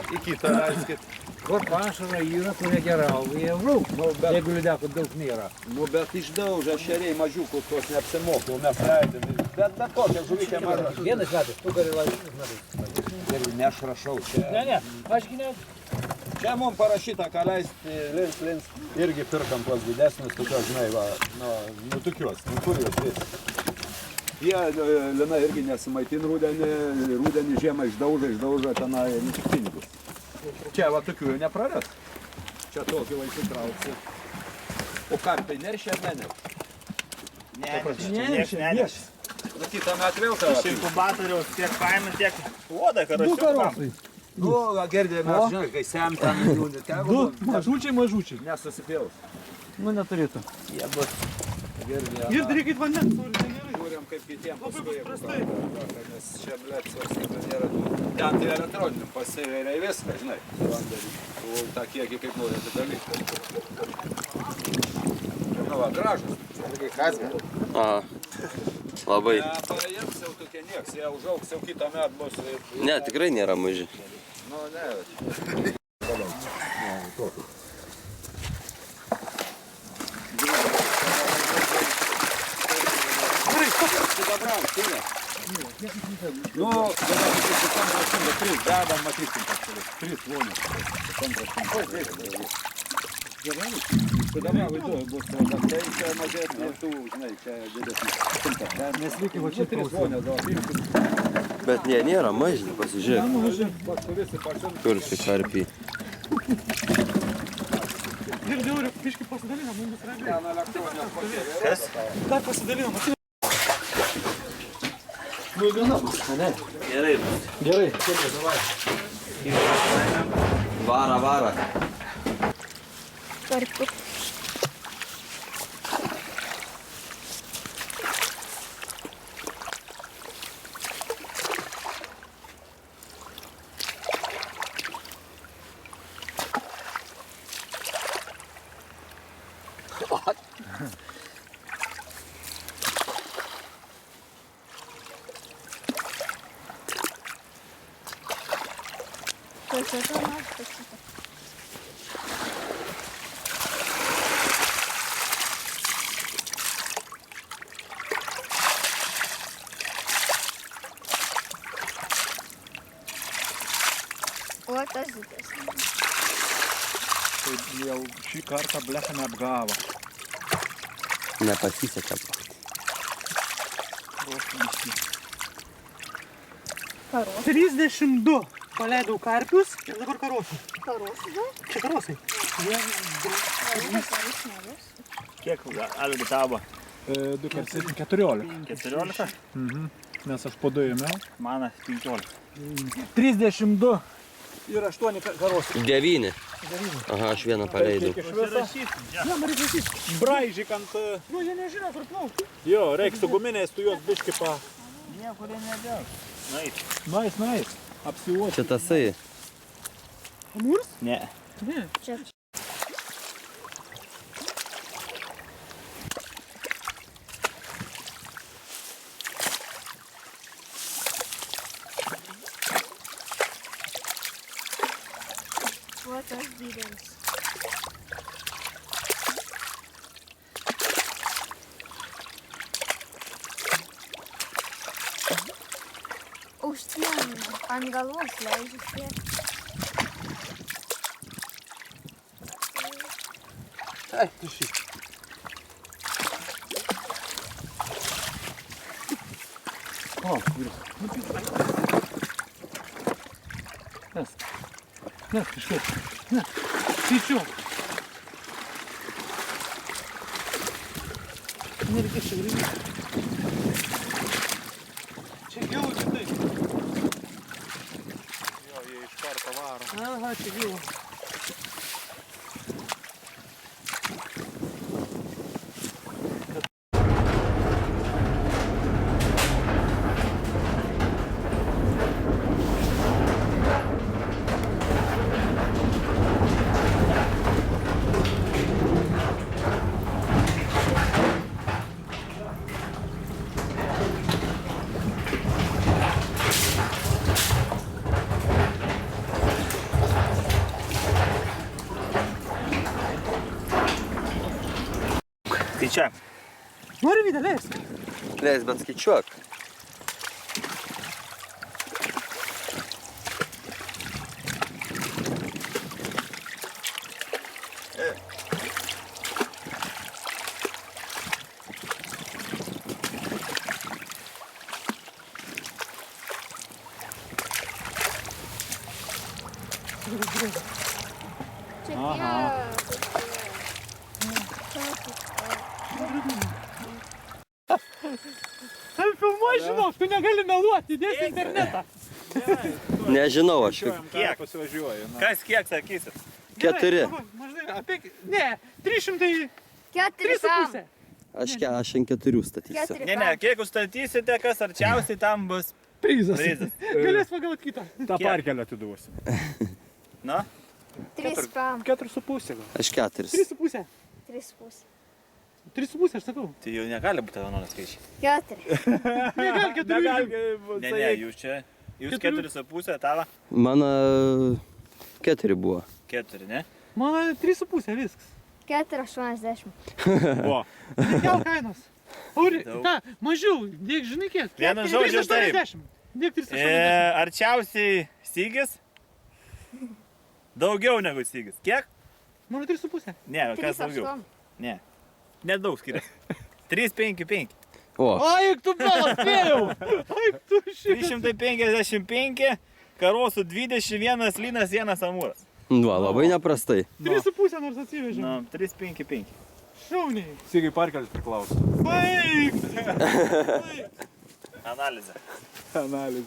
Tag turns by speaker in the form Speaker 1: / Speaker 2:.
Speaker 1: Į kitą leiskit.
Speaker 2: Kur pašara yra, kurie gerauja, jie rūk, jeigu lydekų daug nėra.
Speaker 1: Nu, bet išdaužę šeriai mažiukų, tos neapsimokau, mes leidėm. Bet kokia žuvytė maža.
Speaker 2: Vienas metais, tu gali laisvės metais.
Speaker 1: Ir nešrašau čia.
Speaker 2: Ne, ašgi ne.
Speaker 1: Čia mums parašyta, ką leisti, lins, irgi pirkam tuos didesnius, tokios, žinai, va, nu tokios, nu kur jos vis. Jie, lina irgi nesimaitin rudenį žiemą išdauža tenai, nu tik pinigus. Čia va tokių jau nepraras. Čia tokį vaikų trauksi. O karpiai neršia ar ne?
Speaker 3: Neršia.
Speaker 1: Nu kitą metą vėl tavą.
Speaker 3: Iš inkubatoriaus tiek paėmė, tiek uodą karosiukų.
Speaker 1: Nu, girdėjai, mes, žinai, kai semtam, jų neteko.
Speaker 4: Mažučiai.
Speaker 1: Nesusipėlus.
Speaker 4: Nu, neturėtų.
Speaker 3: Jie bus.
Speaker 1: Girdėjai.
Speaker 4: Ir darykit vandens,
Speaker 1: Žiūrėm kaip kitiem paskui. Nes čia, blėt, svarstykė, nėra. Ten tai elektroninių pasivėrė į viską, žinai. O tą kiekį kaip nori atidalyti. Nu va, gražus.
Speaker 5: Irgi kasga.
Speaker 6: Aha. Labai.
Speaker 1: Nepaims jau tokie nieks, jie užaugs jau kitą metą bus.
Speaker 6: Ne, tikrai nėra maži.
Speaker 1: Nu, ne. Nu, dabar 3 dedam, matysim kažkaip. 3 vonės. Tada vaizduoju, bus tai čia mažesnė, tų, žinai, čia didesnė. Nes lygiai va čia 3 vonės, gal
Speaker 6: Bet nėra maži, pasižiūrėk. Kur tai karpiai.
Speaker 4: Ir dėl biškį pasidalina, mums bus ramiai.
Speaker 1: Ten elektroninės pakėlė.
Speaker 3: Kas?
Speaker 4: Dar pasidalina.
Speaker 1: Nu, viena bus, ne?
Speaker 3: Gerai.
Speaker 4: Gerai.
Speaker 6: Vara.
Speaker 7: Karpiuk. Красота наша. O, tas didesnis.
Speaker 4: Tai jau šį kartą blecha neapgavo.
Speaker 6: Nepasisekė.
Speaker 7: Karos.
Speaker 4: 32 paleidau karpius ir dabar karosai.
Speaker 7: Karosai, da?
Speaker 4: Čia karosai.
Speaker 3: Kiek algi tavo?
Speaker 4: 2 per 7, 14.
Speaker 3: 14?
Speaker 4: Nes aš po 2 ėmiau.
Speaker 3: Mana 15.
Speaker 4: 32 ir 8 karosai.
Speaker 6: 9. Aha, aš vieną paleidau.
Speaker 4: Braižyk ant... Nu, jie nežino, kur plaukti. Jo, reiks su guminiais, tu juos biškį pa...
Speaker 3: Niekur jie nedėl.
Speaker 4: Nais. Apsiuoti.
Speaker 6: Čia tasai.
Speaker 4: Amūras?
Speaker 3: Ne.
Speaker 4: Ne.
Speaker 7: Čia. O, tas didelis. Užsienį, ant galvos leidžiu spėti.
Speaker 6: Ai, tušyk.
Speaker 4: O, vyras. Nes, iškėt. Nes, tyčiu. Nereikės čia greitai. Čia gilu čia tai. Jo, jie iš karto varo. Aha, čia gilu.
Speaker 3: Skaičiuojam.
Speaker 2: Nori Vydą, leisk.
Speaker 6: Leis, bet skaičiuok.
Speaker 7: Čia
Speaker 2: Tam filmuoji, žinok, tu negali meluoti, dėsi internetą.
Speaker 6: Nežinau, aš
Speaker 3: Kiek?
Speaker 4: Pasivažiuoju.
Speaker 3: Kas kiek sakysit?
Speaker 6: 4.
Speaker 2: Maždaug apie... Ne, 300...
Speaker 7: 4
Speaker 2: 3,5.
Speaker 6: Aš ant 4 statysiu.
Speaker 3: Ne, kiek jūs statysite, kas arčiausiai tam bus
Speaker 2: Prizas.
Speaker 3: prizas.
Speaker 2: Galės pagauti kitą.
Speaker 4: Ta
Speaker 3: Kiek?
Speaker 4: parkelę atiduosiu.
Speaker 3: Na?
Speaker 7: 3 pam.
Speaker 4: 4,5 gal.
Speaker 6: Aš 4.
Speaker 2: 3,5.
Speaker 7: 3,5.
Speaker 2: 3,5, aš sakau.
Speaker 3: Tai jau negali būti vienodai skaičiai.
Speaker 7: 4.
Speaker 2: Negal 4.
Speaker 3: Ne, jūs čia. Jūs 4,5, tavo
Speaker 6: Mano 4 buvo.
Speaker 3: 4, ne?
Speaker 2: Mano 3,5 viskas.
Speaker 7: 4,80.
Speaker 4: O,
Speaker 2: Nekel kainos. Auri,
Speaker 3: Daug.
Speaker 2: ką, mažiau, dėk žinai kiek.
Speaker 3: Vienu žodžiu taip.
Speaker 2: 380. Dėk 380.
Speaker 3: Arčiausiai stygis. Daugiau negu stygis. Kiek?
Speaker 2: Mano 3,5.
Speaker 3: Ne, kas daugiau?
Speaker 7: 3,8.
Speaker 3: Ne. Nedaug skiriasi. 3,55.
Speaker 6: O,
Speaker 2: Aik, tu belas, spėjau. Aik, tu šitą.
Speaker 3: 355, karosų 21, lynas 1 amūras.
Speaker 6: va, labai neprastai.
Speaker 2: 3,5 nors atsivežė.
Speaker 3: Nu, 355.
Speaker 2: Šauniai.
Speaker 4: Sigai parkelis priklauso.
Speaker 2: Baig.
Speaker 3: Analizė.
Speaker 4: Analizė.